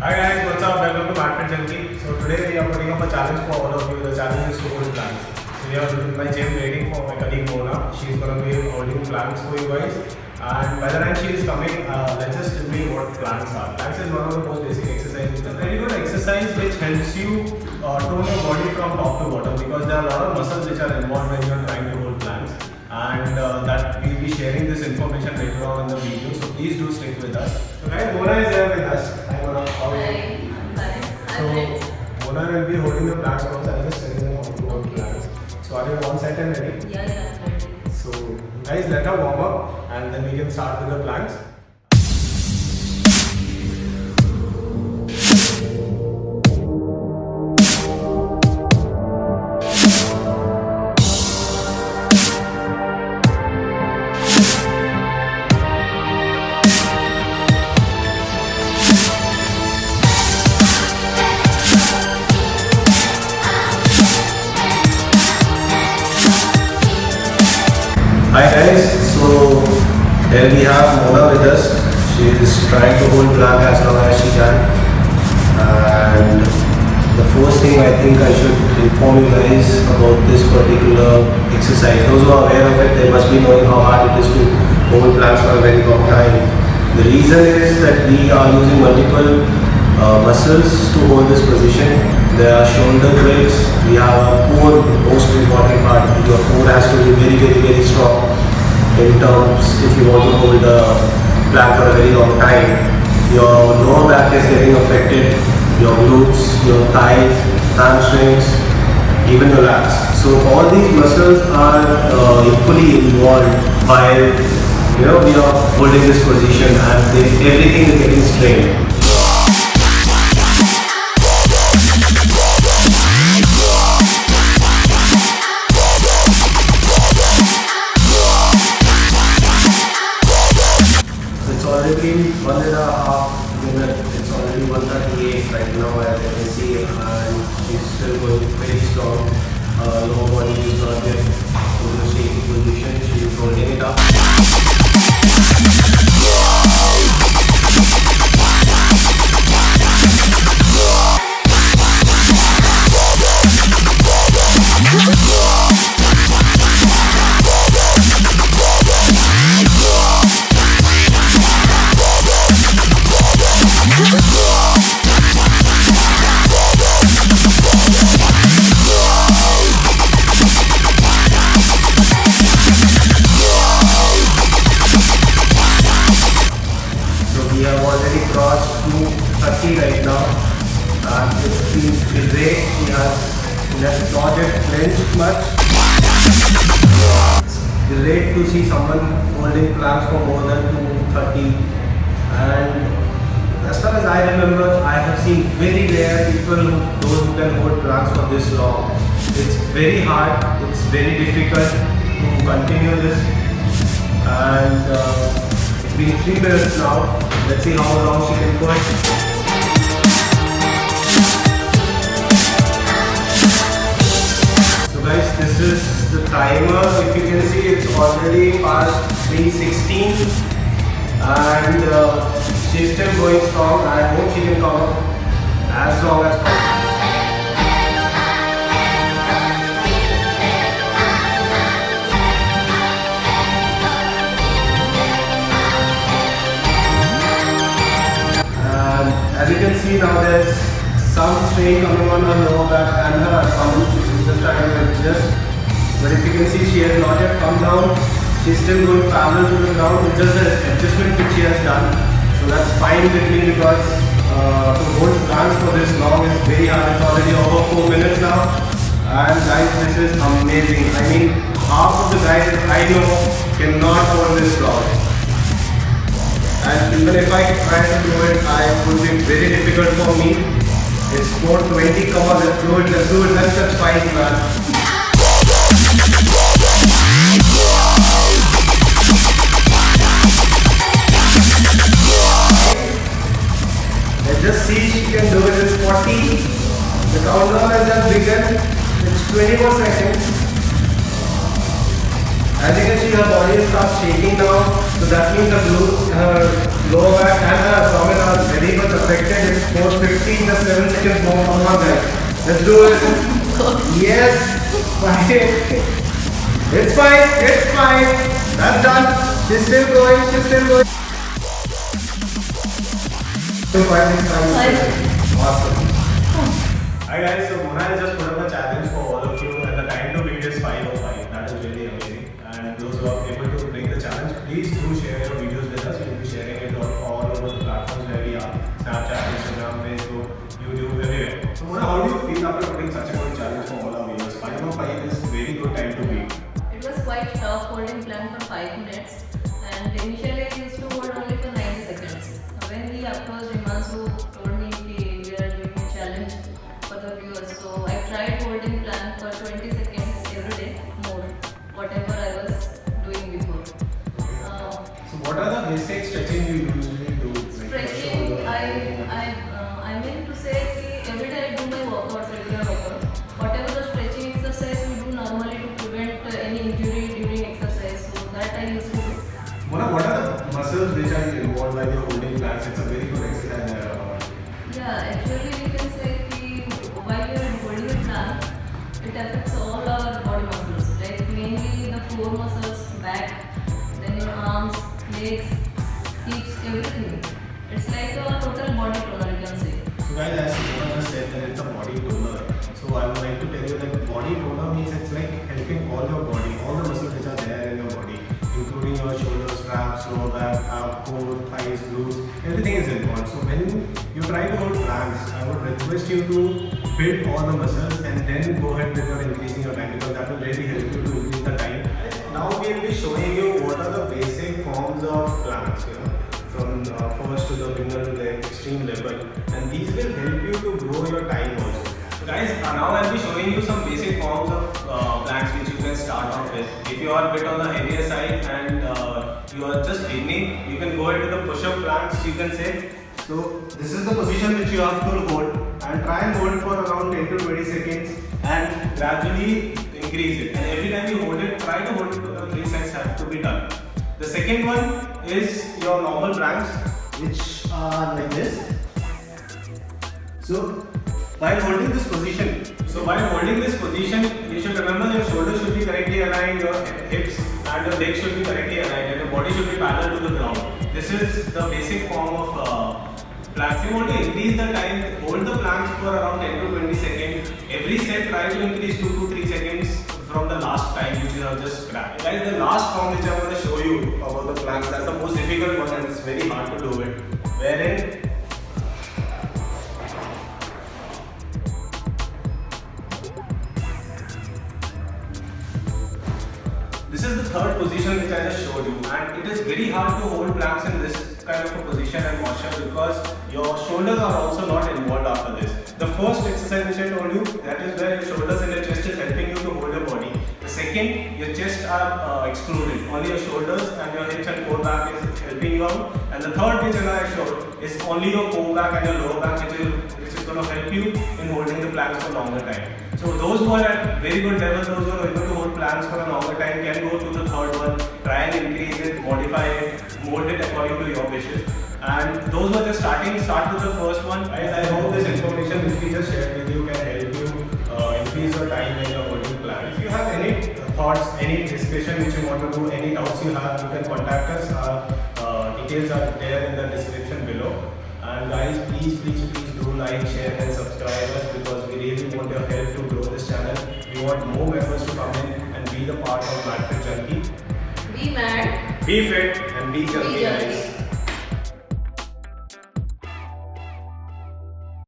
Hi guys, what's up? Welcome to Market Junkie. So today we are putting up a challenge for all of you. The challenge is to hold plans. So we are in my gym waiting for my colleague Mona. She's gonna be holding plans for you guys. And by the time she is coming, let's just reveal what plans are. Plans is one of the most basic exercises. It's a very good exercise which helps you tone your body from top to bottom because there are a lot of muscles which are involved when you are trying to hold plans. And that we'll be sharing this information later on in the video. So please do stick with us. So guys, Mona is there with us. Hi Mona, how are you? So Mona will be holding the plants also. I'm just telling them how to hold plants. So are you on set and ready? Yeah, ready. So guys, let her warm up and then we can start with the plants. Hi guys, so here we have Mona with us. She is trying to hold plank as long as she can. And the first thing I think I should inform you guys about this particular exercise. Those who are aware of it, they must be knowing how hard it is to hold planks for a very long time. The reason is that we are using multiple muscles to hold this position. There are shoulder blades, we have a core, most important part. Your core has to be very strong in terms if you want to hold a plank for a very long time. Your lower back is getting affected, your glutes, your thighs, hamstrings, even your lats. So all these muscles are equally involved while we are holding this position and everything is getting strained. Already 1.5 minutes, it's already 1:38 right now as you can see, and she's still going very strong. Lower body is not yet in the shaky position, she's holding it up. We have already crossed 2:30 right now, and it's been great. She has not yet clenched much. It's great to see someone holding planks for more than 2:30, and as far as I remember, I have seen very rare people those who can hold planks for this long. It's very hard, it's very difficult to continue this, and it's been 3 minutes now. Let's see how long she can push. So guys, this is the timer. If you can see, it's already past 3:16 and she's still going strong. I hope she can come up as long as possible. As you can see now, there's some strain coming on her lower back and her abdomen. She's just trying to adjust. But if you can see, she has not yet come down. She's still going parallel to the ground. It's just the adjustment which she has done. So that's fine with me because to hold planks for this long is very hard. It's already over 4 minutes now. And guys, this is amazing. I mean, half of the guys that I know cannot hold this long. And even if I try to do it, it would be very difficult for me. It's 4:20, come on, let's do it, let's just fight, man. Let's just see she can do it. It's 40. The countdown has just begun. It's 20 more seconds. As you can see, her body starts shaking now. So that means the lower back and the abdomen are very much affected. It's 4:15, just 7 seconds more. Come on guys, let's do it. Yes, fine. It's fine, it's fine. That's done. She's still going, she's still going. Still fine, it's fine. Awesome. Hi guys, so Mona has just put up a challenge for all of you and the time to beat is 5:05. That is really amazing. And those who are able to break the challenge, please do share your videos with us. We will be sharing it all over the platforms where we are. Snapchat, Instagram, Facebook, YouTube, everywhere. So Mona, how do you feel after putting such a good challenge for all our viewers? 5:05 is very good time to beat. It was quite tough holding plank for 5 minutes, and initially I used to hold only for 90 seconds. When we approached Himanshu, told me we are doing a challenge for the viewers, so I tried holding plank for 20 seconds every day more, whatever I was doing before. So what are the basic stretching you usually do? Stretching, I mean to say कि every day I do my workouts, regular workout. Whatever the stretching exercise we do normally to prevent any injury during exercise, so that I used to do. Mona, what are the muscles which are involved while you're holding planks? It's a very good exercise. Yeah, actually we can say कि while you are holding a plank, it affects all our body muscles, like mainly the core muscles, back, then your arms, legs, hips, everything. It's like a total body toner, you can say. So guys, as Mona just said that it's a body toner. So I would like to tell you that body toner means it's like helping all your body, all the muscles which are there in your body, including your shoulders, traps, lower back, core, thighs, glutes, everything is involved. So when you try to hold planks, I would request you to build all the muscles and then go ahead with your increasing your time, because that will really help you to increase the time. Now we will be showing you what are the basic forms of planks, from first to the beginner to the extreme level, and these will help you to grow your time also. So guys, now I'll be showing you some basic forms of planks which you can start off with. If you are a bit on the heavier side and you are just beginning, you can go ahead with the push-up planks, you can say. So this is the position which you have to hold, and try and hold for around 10 to 20 seconds and gradually increase it. And every time you hold it, try to hold it for the 3 sets have to be done. The second one is your normal planks, which are like this. So while holding this position, you should remember your shoulders should be correctly aligned, your hips and your legs should be correctly aligned, and your body should be parallel to the ground. This is the basic form of planks. You want to increase the time, hold the planks for around 10 to 20 seconds. Every set try to increase 2 to 3 seconds from the last time which you have just grabbed. Guys, the last form which I am going to show you about the planks, that's the most difficult one and it's very hard to do it. Wherein this is the third position which I just showed you, and it is very hard to hold planks in this kind of a position and posture because your shoulders are also not involved after this. The first exercise which I told you, that is where your shoulders and your chest is helping you to hold your body. The second, your chest are excluded, only your shoulders and your hips and core back is helping you out. And the third which I showed is only your core back and your lower back which is going to help you in holding the planks for longer time. So those who are at very good level, those who are able to hold planks for a longer time can go to the third one, try and increase it, modify it, mold it according to your wishes. And those who are just starting, start with the first one. Guys, I hope this information which we just shared with you can help you increase your time when you're holding planks. If you have any thoughts, any discussion which you want to do, any doubts you have, you can contact us. Our details are there in the description below. And guys, please do like, share and subscribe us, because we really want your help to grow this channel. We want more members to come in and be the part of Mad Fit Junkie. Be mad, be fit and be junkie, be junkie. guys.